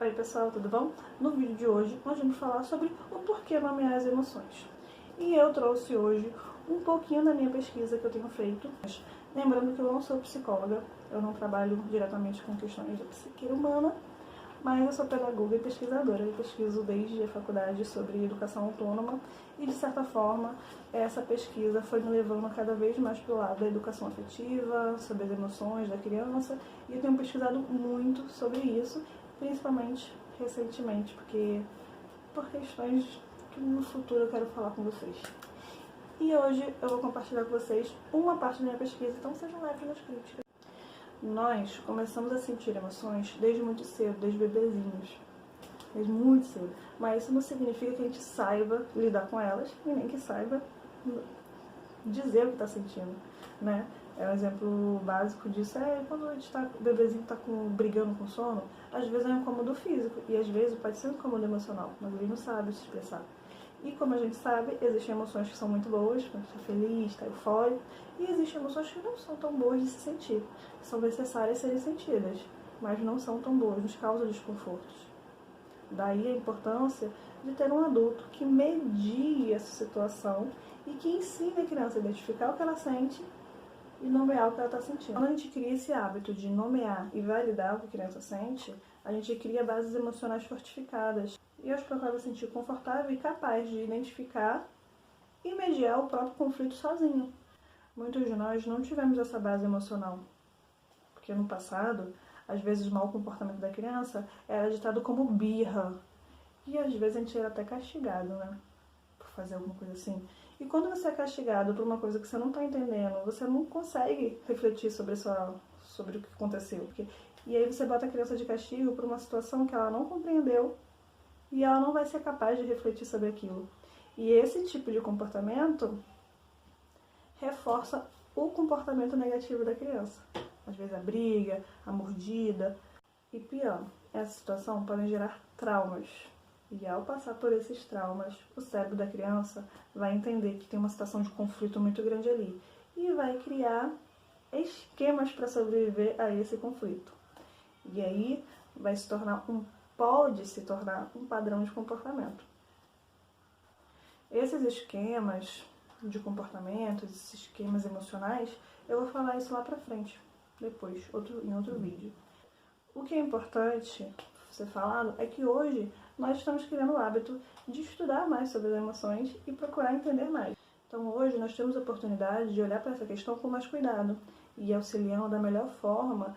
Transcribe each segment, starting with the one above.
Oi pessoal, tudo bom? No vídeo de hoje nós vamos falar sobre o porquê nomear as emoções. E eu trouxe hoje um pouquinho da minha pesquisa que eu tenho feito. Lembrando que eu não sou psicóloga, eu não trabalho diretamente com questões da psique humana, mas eu sou pedagoga e pesquisadora. Eu pesquiso desde a faculdade sobre educação autônoma e, de certa forma, essa pesquisa foi me levando cada vez mais para o lado da educação afetiva, sobre as emoções da criança, e eu tenho pesquisado muito sobre isso, principalmente recentemente, por questões que no futuro eu quero falar com vocês. E hoje eu vou compartilhar com vocês uma parte da minha pesquisa, então sejam leves nas críticas. Nós começamos a sentir emoções desde muito cedo, desde bebezinhos, desde muito cedo. Mas isso não significa que a gente saiba lidar com elas e nem que saiba dizer o que está sentindo, né? Um exemplo básico disso é quando a gente o bebezinho está brigando com sono, às vezes é um incômodo físico e às vezes pode ser um incômodo emocional, mas ele não sabe se expressar. E como a gente sabe, existem emoções que são muito boas, quando está feliz, está eufórico, e existem emoções que não são tão boas de se sentir, que são necessárias serem sentidas, mas não são tão boas, nos causam desconfortos. Daí a importância de ter um adulto que medie essa situação e que ensine a criança a identificar o que ela sente e nomear o que ela está sentindo. Quando a gente cria esse hábito de nomear e validar o que a criança sente, a gente cria bases emocionais fortificadas. E acho que ela vai se sentir confortável e capaz de identificar e mediar o próprio conflito sozinho. Muitos de nós não tivemos essa base emocional, porque no passado, às vezes o mau comportamento da criança era ditado como birra. E às vezes a gente era até castigado, né? Por fazer alguma coisa assim. E quando você é castigado por uma coisa que você não está entendendo, você não consegue refletir sobre o que aconteceu. E aí você bota a criança de castigo por uma situação que ela não compreendeu e ela não vai ser capaz de refletir sobre aquilo. E esse tipo de comportamento reforça o comportamento negativo da criança. Às vezes a briga, a mordida. E pior, essa situação pode gerar traumas. E ao passar por esses traumas, o cérebro da criança vai entender que tem uma situação de conflito muito grande ali. E vai criar esquemas para sobreviver a esse conflito. E aí pode se tornar um padrão de comportamento. Esses esquemas de comportamento, esses esquemas emocionais, eu vou falar isso lá pra frente, depois, em outro vídeo. O que é importante ser falado é que hoje nós estamos criando o hábito de estudar mais sobre as emoções e procurar entender mais. Então hoje nós temos a oportunidade de olhar para essa questão com mais cuidado e auxiliando da melhor forma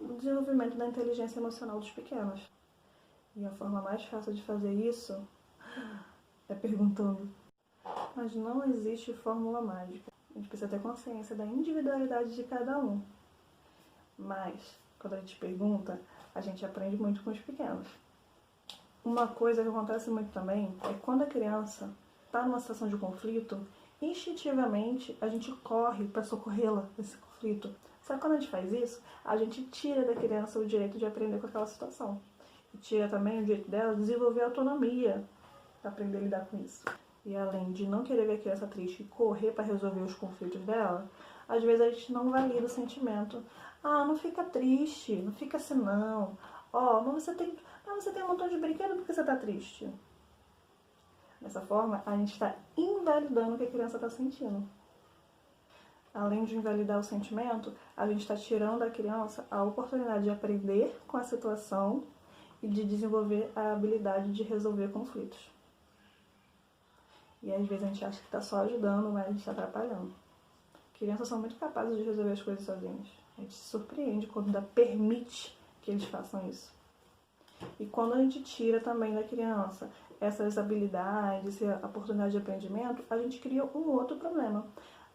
o desenvolvimento da inteligência emocional dos pequenos. E a forma mais fácil de fazer isso é perguntando. Mas não existe fórmula mágica. A gente precisa ter consciência da individualidade de cada um. Mas, quando a gente pergunta, a gente aprende muito com os pequenos. Uma coisa que acontece muito também é que quando a criança está numa situação de conflito, instintivamente a gente corre para socorrê-la nesse conflito. Só que quando a gente faz isso, a gente tira da criança o direito de aprender com aquela situação. E tira também o direito dela de desenvolver autonomia para aprender a lidar com isso. E além de não querer ver a criança triste e correr para resolver os conflitos dela, às vezes a gente não valida o sentimento. Ah, não fica triste, não fica assim não. Ó, mas você tem um montão de brinquedo, por que você está triste? Dessa forma, a gente está invalidando o que a criança está sentindo. Além de invalidar o sentimento, a gente está tirando da criança a oportunidade de aprender com a situação e de desenvolver a habilidade de resolver conflitos. E às vezes a gente acha que está só ajudando, mas a gente está atrapalhando. Crianças são muito capazes de resolver as coisas sozinhas. A gente se surpreende quando permite que eles façam isso. E quando a gente tira também da criança essas habilidades, a oportunidade de aprendimento, a gente cria um outro problema,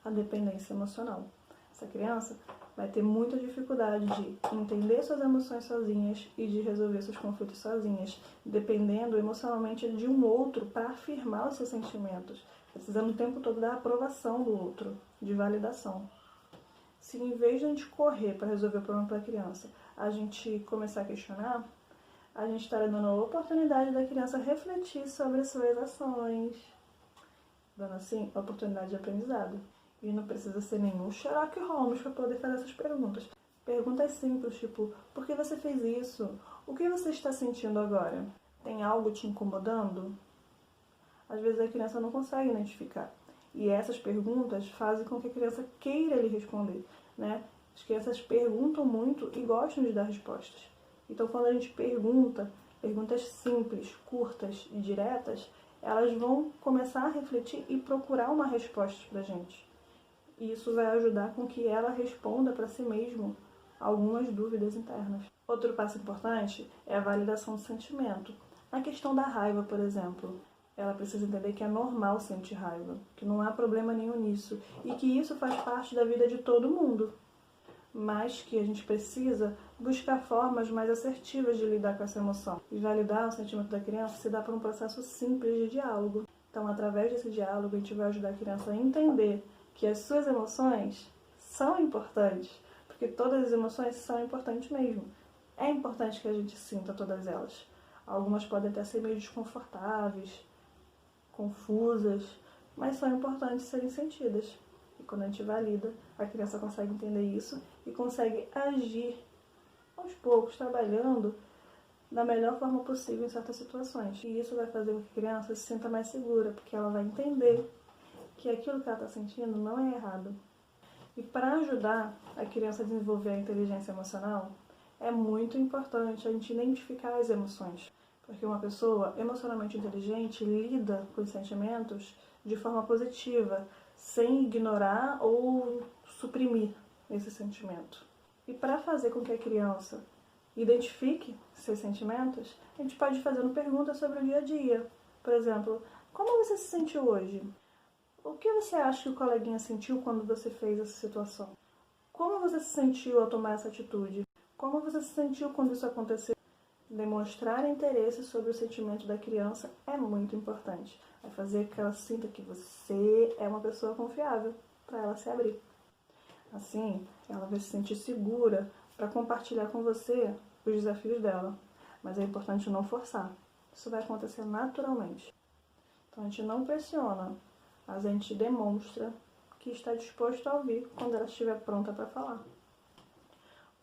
a dependência emocional. Essa criança vai ter muita dificuldade de entender suas emoções sozinhas e de resolver seus conflitos sozinhas, dependendo emocionalmente de um outro para afirmar os seus sentimentos, precisando o tempo todo da aprovação do outro, de validação. Se em vez de a gente correr para resolver o problema para a criança, a gente começar a questionar, a gente está dando a oportunidade da criança refletir sobre as suas ações, dando assim a oportunidade de aprendizado. E não precisa ser nenhum Sherlock Holmes para poder fazer essas perguntas. Perguntas simples, tipo, por que você fez isso? O que você está sentindo agora? Tem algo te incomodando? Às vezes a criança não consegue identificar. E essas perguntas fazem com que a criança queira lhe responder, né? As crianças perguntam muito e gostam de dar respostas. Então, quando a gente pergunta, perguntas simples, curtas e diretas, elas vão começar a refletir e procurar uma resposta pra gente. E isso vai ajudar com que ela responda para si mesma algumas dúvidas internas. Outro passo importante é a validação do sentimento. Na questão da raiva, por exemplo, ela precisa entender que é normal sentir raiva, que não há problema nenhum nisso e que isso faz parte da vida de todo mundo, mas que a gente precisa buscar formas mais assertivas de lidar com essa emoção. E validar o sentimento da criança se dá por um processo simples de diálogo. Então, através desse diálogo, a gente vai ajudar a criança a entender que as suas emoções são importantes, porque todas as emoções são importantes mesmo. É importante que a gente sinta todas elas. Algumas podem até ser meio desconfortáveis, confusas, mas são importantes serem sentidas. E quando a gente valida, a criança consegue entender isso e consegue agir aos poucos, trabalhando da melhor forma possível em certas situações. E isso vai fazer com que a criança se sinta mais segura, porque ela vai entender que aquilo que ela está sentindo não é errado. E para ajudar a criança a desenvolver a inteligência emocional, é muito importante a gente identificar as emoções. Porque uma pessoa emocionalmente inteligente lida com os sentimentos de forma positiva, sem ignorar ou suprimir esse sentimento. E para fazer com que a criança identifique seus sentimentos, a gente pode ir fazendo perguntas sobre o dia a dia. Por exemplo, como você se sentiu hoje? O que você acha que o coleguinha sentiu quando você fez essa situação? Como você se sentiu ao tomar essa atitude? Como você se sentiu quando isso aconteceu? Demonstrar interesse sobre o sentimento da criança é muito importante. Vai fazer que ela sinta que você é uma pessoa confiável para ela se abrir. Assim, ela vai se sentir segura para compartilhar com você os desafios dela. Mas é importante não forçar. Isso vai acontecer naturalmente. Então a gente não pressiona, mas a gente demonstra que está disposto a ouvir quando ela estiver pronta para falar.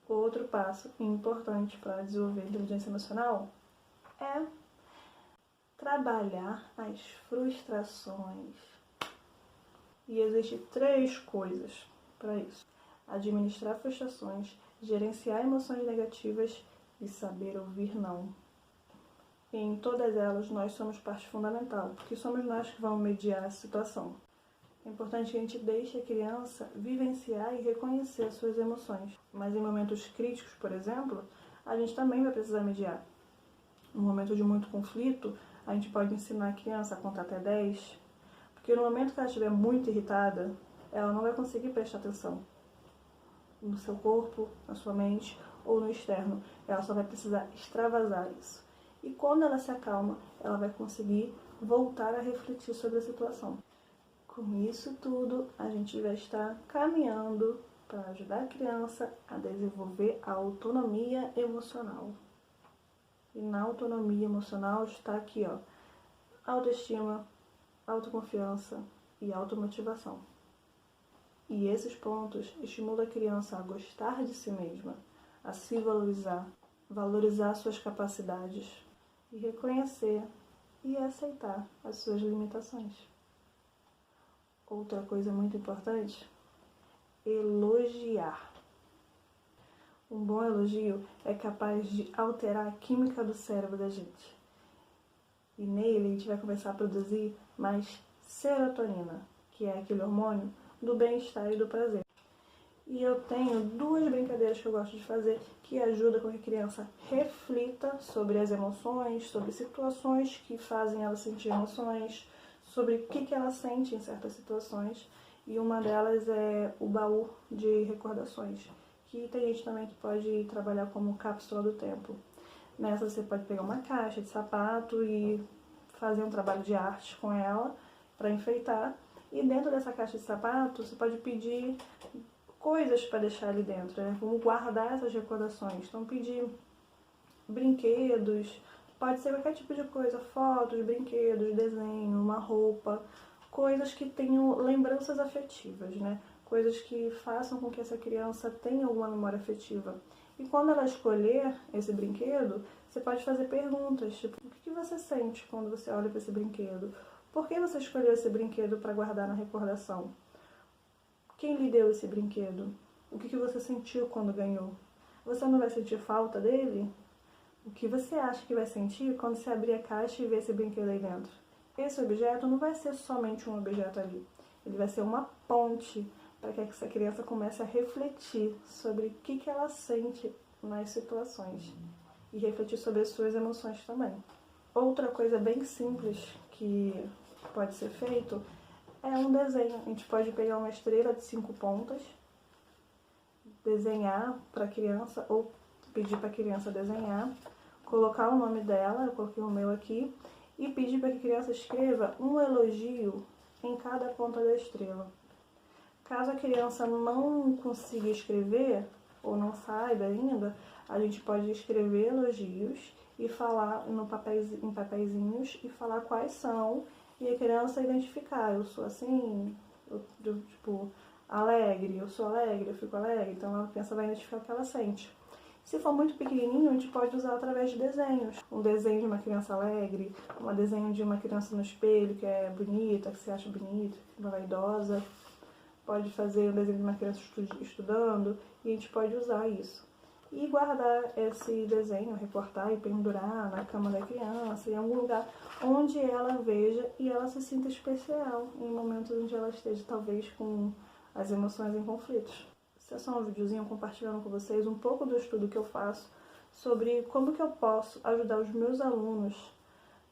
Outro passo importante para desenvolver a inteligência emocional é trabalhar as frustrações. E existem 3 coisas para isso: administrar frustrações, gerenciar emoções negativas e saber ouvir não. E em todas elas nós somos parte fundamental, porque somos nós que vamos mediar a situação. É importante que a gente deixe a criança vivenciar e reconhecer as suas emoções. Mas em momentos críticos, por exemplo, a gente também vai precisar mediar. No momento de muito conflito, a gente pode ensinar a criança a contar até 10, porque no momento que ela estiver muito irritada, ela não vai conseguir prestar atenção no seu corpo, na sua mente ou no externo. Ela só vai precisar extravasar isso. E quando ela se acalma, ela vai conseguir voltar a refletir sobre a situação. Com isso tudo, a gente vai estar caminhando para ajudar a criança a desenvolver a autonomia emocional. E na autonomia emocional está aqui, ó, autoestima, autoconfiança e automotivação. E esses pontos estimulam a criança a gostar de si mesma, a se valorizar, valorizar suas capacidades e reconhecer e aceitar as suas limitações. Outra coisa muito importante, elogiar. Um bom elogio é capaz de alterar a química do cérebro da gente. E nele a gente vai começar a produzir mais serotonina, que é aquele hormônio do bem-estar e do prazer. E eu tenho 2 brincadeiras que eu gosto de fazer que ajudam com que a criança reflita sobre as emoções, sobre situações que fazem ela sentir emoções, sobre o que ela sente em certas situações. E uma delas é o baú de recordações, que tem gente também que pode trabalhar como cápsula do tempo. Nessa você pode pegar uma caixa de sapato e fazer um trabalho de arte com ela para enfeitar. E dentro dessa caixa de sapato você pode pedir coisas para deixar ali dentro, né? Como guardar essas recordações. Então pedir brinquedos, pode ser qualquer tipo de coisa, fotos, brinquedos, desenho, uma roupa, coisas que tenham lembranças afetivas, né? Coisas que façam com que essa criança tenha alguma memória afetiva. E quando ela escolher esse brinquedo, Você pode fazer perguntas, tipo, o que você sente quando você olha para esse brinquedo? Por que você escolheu esse brinquedo para guardar na recordação? Quem lhe deu esse brinquedo? O que você sentiu quando ganhou? Você não vai sentir falta dele? O que você acha que vai sentir quando você abrir a caixa e ver esse brinquedo aí dentro? Esse objeto não vai ser somente um objeto ali. Ele vai ser uma ponte para que essa criança comece a refletir sobre o que ela sente nas situações e refletir sobre as suas emoções também. Outra coisa bem simples que pode ser feito é um desenho. A gente pode pegar uma estrela de 5 pontas, desenhar para a criança ou pedir para a criança desenhar, colocar o nome dela, eu coloquei o meu aqui, e pedir para que a criança escreva um elogio em cada ponta da estrela. Caso a criança não consiga escrever ou não saiba ainda, a gente pode escrever elogios e falar em papeizinhos e falar quais são, e a criança identificar, eu sou assim, tipo, alegre, eu sou alegre, eu fico alegre, então a criança vai identificar o que ela sente. Se for muito pequenininho, a gente pode usar através de desenhos. Um desenho de uma criança alegre, um desenho de uma criança no espelho que é bonita, que você acha bonita, uma vaidosa. Pode fazer um desenho de uma criança estudando e a gente pode usar isso. E guardar esse desenho, recortar e pendurar na cama da criança, em algum lugar onde ela veja e ela se sinta especial, em momentos onde ela esteja talvez com as emoções em conflitos. Esse é só um videozinho compartilhando com vocês um pouco do estudo que eu faço sobre como que eu posso ajudar os meus alunos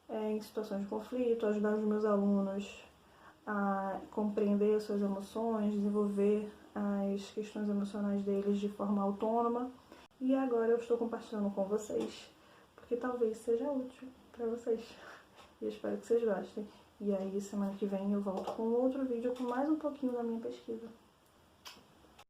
em situações de conflito, ajudar os meus alunos a compreender suas emoções, desenvolver as questões emocionais deles de forma autônoma. E agora eu estou compartilhando com vocês, porque talvez seja útil para vocês. E eu espero que vocês gostem. E aí, semana que vem eu volto com outro vídeo com mais um pouquinho da minha pesquisa.